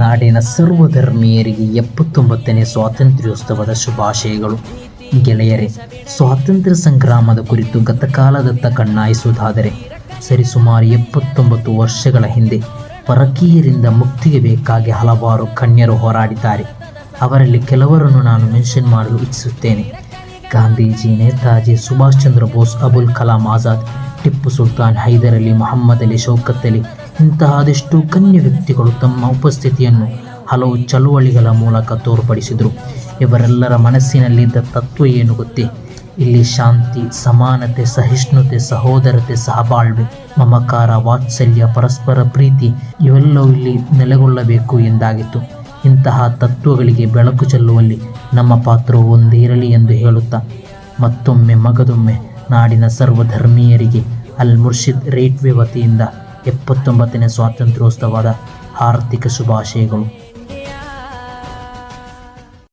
ನಾಡಿನ ಸರ್ವಧರ್ಮೀಯರಿಗೆ 79ನೇ ಸ್ವಾತಂತ್ರ್ಯೋತ್ಸವದ ಶುಭಾಶಯಗಳು. ಗೆಳೆಯರೇ, ಸ್ವಾತಂತ್ರ್ಯ ಸಂಗ್ರಾಮದ ಕುರಿತು ಗತಕಾಲದತ್ತ ಕಣ್ಣಾಯಿಸುವುದಾದರೆ ಸರಿಸುಮಾರು 79 ವರ್ಷಗಳ ಹಿಂದೆ ಪರಕೀಯರಿಂದ ಮುಕ್ತಿಗೆ ಬೇಕಾಗಿ ಹಲವಾರು ಗಣ್ಯರು ಹೋರಾಡಿದ್ದಾರೆ. ಅವರಲ್ಲಿ ಕೆಲವರನ್ನು ನಾನು ಮೆನ್ಷನ್ ಮಾಡಲು ಇಚ್ಛಿಸುತ್ತೇನೆ. ಗಾಂಧೀಜಿ, ನೇತಾಜಿ, ಸುಭಾಷ್ ಚಂದ್ರ ಬೋಸ್, ಅಬುಲ್ ಕಲಾಂ ಆಜಾದ್, ಟಿಪ್ಪು ಸುಲ್ತಾನ್, ಹೈದರ್ ಅಲಿ, ಮೊಹಮ್ಮದ್ ಅಲಿ, ಶೌಕತ್ ಅಲಿ ಇಂತಹ ಅದೆಷ್ಟೋ ಗಣ್ಯ ವ್ಯಕ್ತಿಗಳು ತಮ್ಮ ಉಪಸ್ಥಿತಿಯನ್ನು ಹಲವು ಚಳುವಳಿಗಳ ಮೂಲಕ ತೋರ್ಪಡಿಸಿದರು. ಇವರೆಲ್ಲರ ಮನಸ್ಸಿನಲ್ಲಿದ್ದ ತತ್ವ ಏನು ಗೊತ್ತೇ? ಇಲ್ಲಿ ಶಾಂತಿ, ಸಮಾನತೆ, ಸಹಿಷ್ಣುತೆ, ಸಹೋದರತೆ, ಸಹಬಾಳ್ವೆ, ಮಮಕಾರ, ವಾತ್ಸಲ್ಯ, ಪರಸ್ಪರ ಪ್ರೀತಿ ಇವೆಲ್ಲವೂ ಇಲ್ಲಿ ನೆಲೆಗೊಳ್ಳಬೇಕು ಎಂದಾಗಿತ್ತು. ಇಂತಹ ತತ್ವಗಳಿಗೆ ಬೆಳಕು ಚೆಲ್ಲುವಲ್ಲಿ ನಮ್ಮ ಪಾತ್ರವು ಒಂದಿರಲಿ ಎಂದು ಹೇಳುತ್ತಾ ಮತ್ತೊಮ್ಮೆ ಮಗದೊಮ್ಮೆ ನಾಡಿನ ಸರ್ವಧರ್ಮೀಯರಿಗೆ ಅಲ್ ಮುರ್ಷಿದ್ ರೇಟ್ವೆ ವತಿಯಿಂದ 79ನೇ ಸ್ವಾತಂತ್ರ್ಯೋತ್ಸವದ ಹಾರ್ದಿಕ ಶುಭಾಶಯಗಳು.